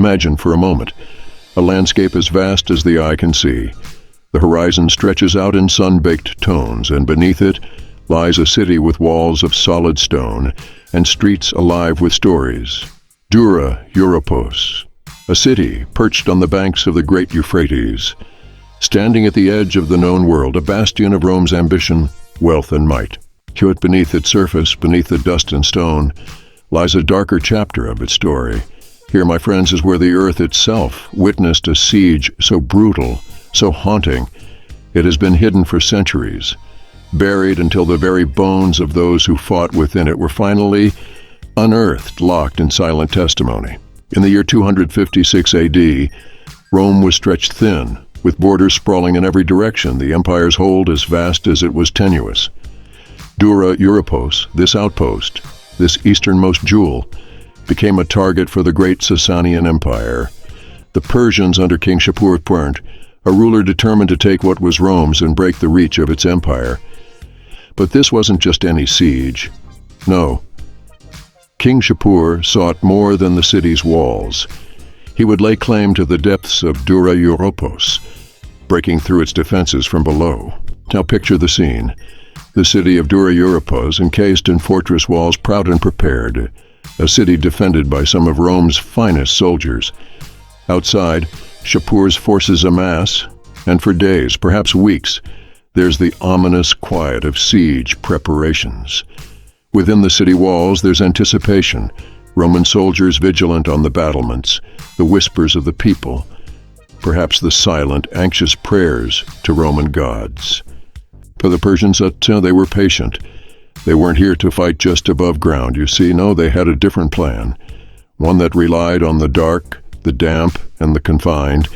Imagine for a moment a landscape as vast as the eye can see. The horizon stretches out in sun-baked tones, and beneath it lies a city with walls of solid stone and streets alive with stories. Dura-Europos, a city perched on the banks of the great Euphrates, standing at the edge of the known world, a bastion of Rome's ambition, wealth, and might. Yet beneath its surface, beneath the dust and stone, lies a darker chapter of its story. Here, my friends, is where the earth itself witnessed a siege so brutal, so haunting, it has been hidden for centuries, buried until the very bones of those who fought within it were finally unearthed, locked in silent testimony. In the year 256 AD, Rome was stretched thin, with borders sprawling in every direction, the empire's hold as vast as it was tenuous. Dura-Europos, this outpost, this easternmost jewel, became a target for the great Sasanian Empire. The Persians under King Shapur, a ruler determined to take what was Rome's and break the reach of its empire. But this wasn't just any siege. No. King Shapur sought more than the city's walls. He would lay claim to the depths of Dura-Europos, breaking through its defenses from below. Now picture the scene. The city of Dura-Europos, encased in fortress walls, proud and prepared. A city defended by some of Rome's finest soldiers. Outside, Shapur's forces amass, and for days, perhaps weeks, there's the ominous quiet of siege preparations. Within the city walls, there's anticipation, Roman soldiers vigilant on the battlements, the whispers of the people, perhaps the silent, anxious prayers to Roman gods. For the Persians, they were patient. They weren't here to fight just above ground, you see. No, they had a different plan, one that relied on the dark, the damp, and the confined.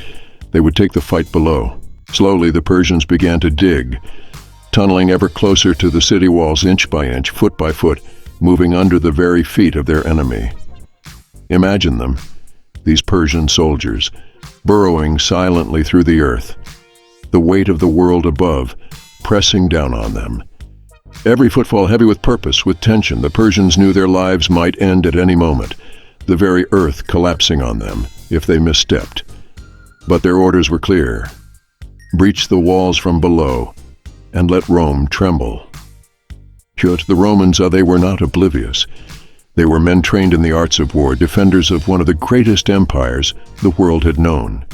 They would take the fight below. Slowly, the Persians began to dig, tunneling ever closer to the city walls, inch by inch, foot by foot, moving under the very feet of their enemy. Imagine them, these Persian soldiers, burrowing silently through the earth, the weight of the world above pressing down on them. Every footfall heavy with purpose, with tension. The Persians knew their lives might end at any moment, the very earth collapsing on them if they misstepped. But their orders were clear. Breach the walls from below and let Rome tremble. Yet the Romans, they were not oblivious. They were men trained in the arts of war, defenders of one of the greatest empires the world had known.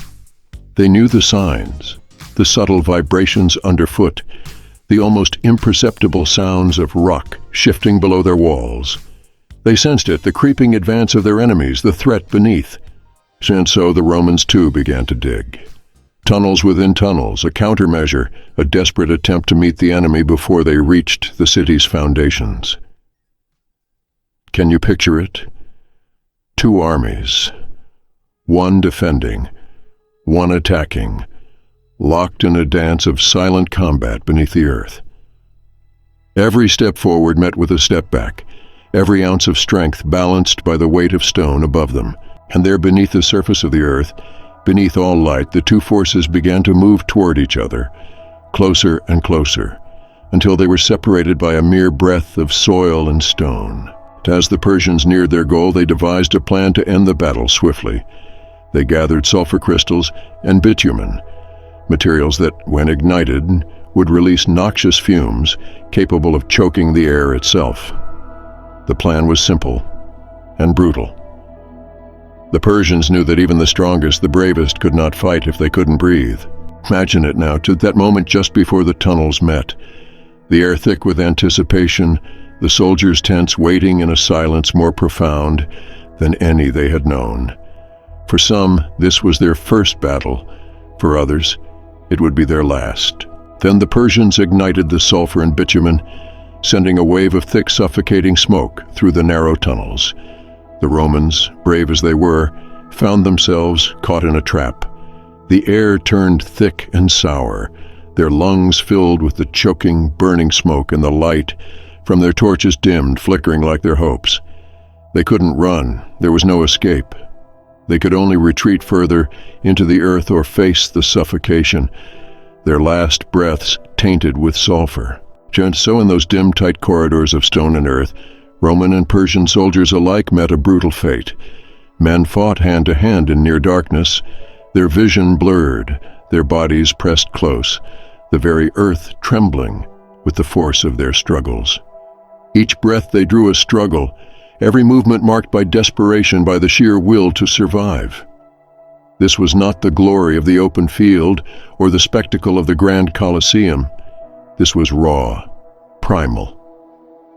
They knew the signs, the subtle vibrations underfoot, the almost imperceptible sounds of rock shifting below their walls. They sensed it, the creeping advance of their enemies, the threat beneath. And so the Romans too began to dig. Tunnels within tunnels, a countermeasure, a desperate attempt to meet the enemy before they reached the city's foundations. Can you picture it? Two armies, one defending, one attacking, locked in a dance of silent combat beneath the earth. Every step forward met with a step back, every ounce of strength balanced by the weight of stone above them. And there beneath the surface of the earth, beneath all light, the two forces began to move toward each other, closer and closer, until they were separated by a mere breadth of soil and stone. As the Persians neared their goal, they devised a plan to end the battle swiftly. They gathered sulfur crystals and bitumen, materials that, when ignited, would release noxious fumes capable of choking the air itself. The plan was simple and brutal. The Persians knew that even the strongest, the bravest, could not fight if they couldn't breathe. Imagine it now, to that moment just before the tunnels met. The air thick with anticipation, the soldiers tense, waiting in a silence more profound than any they had known. For some, this was their first battle. For others, it would be their last. Then the Persians ignited the sulfur and bitumen, sending a wave of thick, suffocating smoke through the narrow tunnels. The Romans, brave as they were, found themselves caught in a trap. The air turned thick and sour, their lungs filled with the choking, burning smoke, and the light from their torches dimmed, flickering like their hopes. They couldn't run. There was no escape. They could only retreat further into the earth or face the suffocation, their last breaths tainted with sulfur. And so in those dim, tight corridors of stone and earth, Roman and Persian soldiers alike met a brutal fate. Men fought hand to hand in near darkness, their vision blurred, their bodies pressed close, the very earth trembling with the force of their struggles. Each breath they drew a struggle, every movement marked by desperation, by the sheer will to survive. This was not the glory of the open field or the spectacle of the grand Colosseum. This was raw, primal,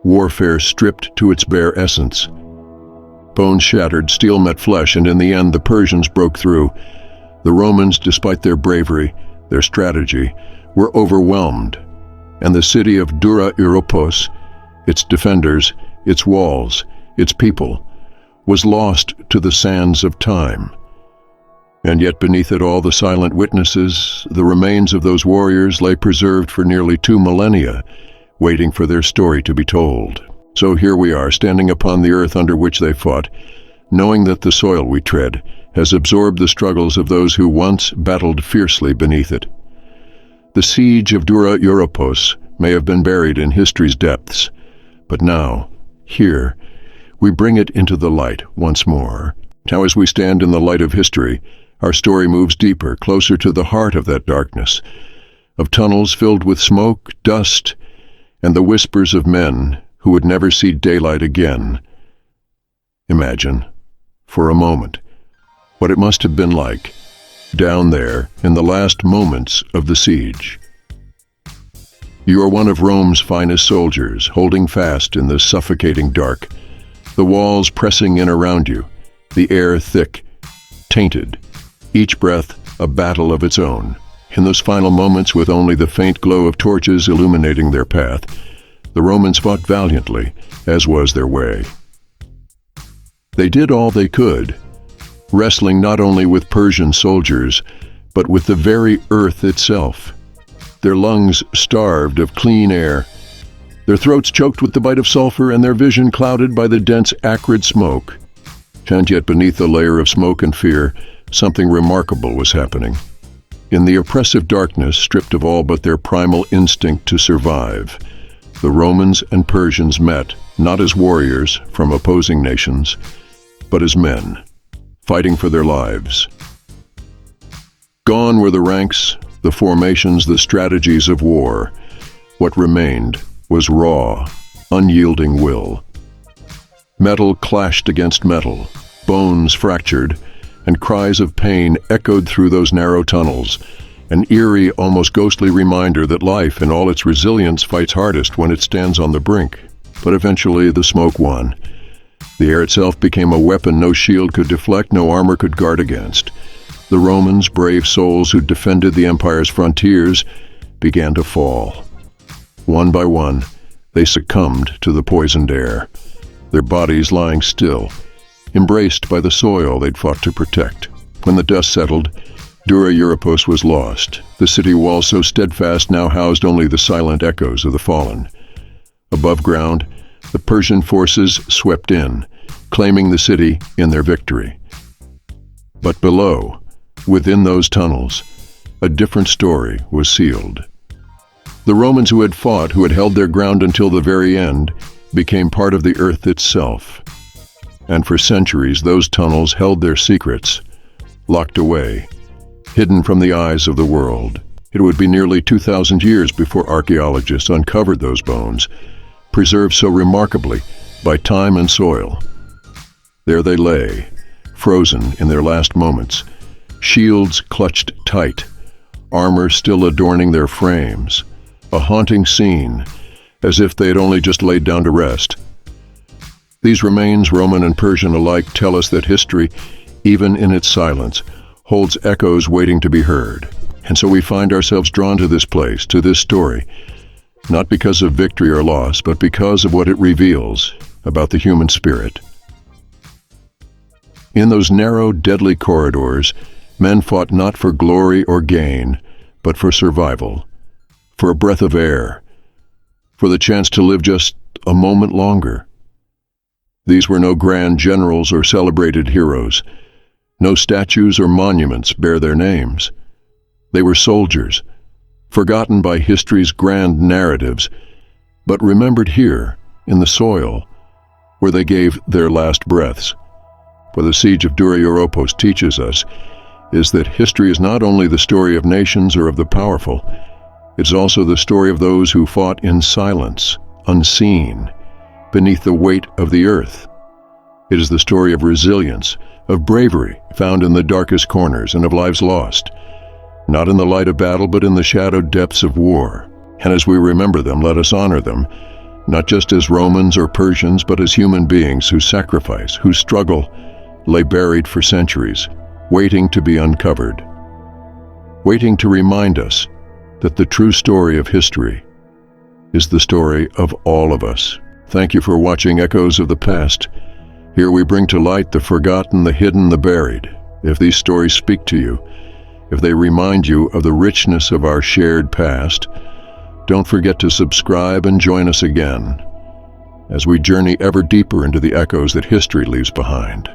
warfare stripped to its bare essence. Bones shattered, steel met flesh, and in the end the Persians broke through. The Romans, despite their bravery, their strategy, were overwhelmed, and the city of Dura-Europos, its defenders, its walls, its people, was lost to the sands of time. And yet beneath it all, the silent witnesses, the remains of those warriors, lay preserved for nearly 2 millennia, waiting for their story to be told. So here we are, standing upon the earth under which they fought, knowing that the soil we tread has absorbed the struggles of those who once battled fiercely beneath it. The siege of Dura-Europos may have been buried in history's depths, but now, here, we bring it into the light once more. Now, as we stand in the light of history, our story moves deeper, closer to the heart of that darkness, of tunnels filled with smoke, dust, and the whispers of men who would never see daylight again. Imagine, for a moment, what it must have been like down there in the last moments of the siege. You are one of Rome's finest soldiers, holding fast in the suffocating dark, the walls pressing in around you, the air thick, tainted, each breath a battle of its own. In those final moments, with only the faint glow of torches illuminating their path, the Romans fought valiantly, as was their way. They did all they could, wrestling not only with Persian soldiers, but with the very earth itself. Their lungs starved of clean air, their throats choked with the bite of sulfur, and their vision clouded by the dense, acrid smoke. And yet beneath the layer of smoke and fear, something remarkable was happening. In the oppressive darkness, stripped of all but their primal instinct to survive, the Romans and Persians met, not as warriors from opposing nations, but as men, fighting for their lives. Gone were the ranks, the formations, the strategies of war. What remained was raw, unyielding will. Metal clashed against metal, bones fractured, and cries of pain echoed through those narrow tunnels, an eerie, almost ghostly reminder that life in all its resilience fights hardest when it stands on the brink. But eventually the smoke won. The air itself became a weapon no shield could deflect, no armor could guard against. The Romans, brave souls who defended the empire's frontiers, began to fall. One by one, they succumbed to the poisoned air, their bodies lying still, embraced by the soil they'd fought to protect. When the dust settled, Dura-Europos was lost. The city walls, so steadfast, now housed only the silent echoes of the fallen. Above ground, the Persian forces swept in, claiming the city in their victory. But below, within those tunnels, a different story was sealed. The Romans who had fought, who had held their ground until the very end, became part of the earth itself. And for centuries, those tunnels held their secrets, locked away, hidden from the eyes of the world. It would be nearly 2,000 years before archaeologists uncovered those bones, preserved so remarkably by time and soil. There they lay, frozen in their last moments, shields clutched tight, armor still adorning their frames, a haunting scene, as if they had only just laid down to rest. These remains, Roman and Persian alike, tell us that history, even in its silence, holds echoes waiting to be heard. And so we find ourselves drawn to this place, to this story, not because of victory or loss, but because of what it reveals about the human spirit. In those narrow, deadly corridors, men fought not for glory or gain, but for survival, for a breath of air, for the chance to live just a moment longer. These were no grand generals or celebrated heroes. No statues or monuments bear their names. They were soldiers, forgotten by history's grand narratives, but remembered here, in the soil, where they gave their last breaths. What the siege of Dura-Europos teaches us is that history is not only the story of nations or of the powerful, it's also the story of those who fought in silence, unseen, beneath the weight of the earth. It is the story of resilience, of bravery found in the darkest corners, and of lives lost, not in the light of battle, but in the shadowed depths of war. And as we remember them, let us honor them, not just as Romans or Persians, but as human beings whose sacrifice, whose struggle, lay buried for centuries, waiting to be uncovered, waiting to remind us that the true story of history is the story of all of us. Thank you for watching Echoes of the Past. Here we bring to light the forgotten, the hidden, the buried. If these stories speak to you, if they remind you of the richness of our shared past, don't forget to subscribe and join us again as we journey ever deeper into the echoes that history leaves behind.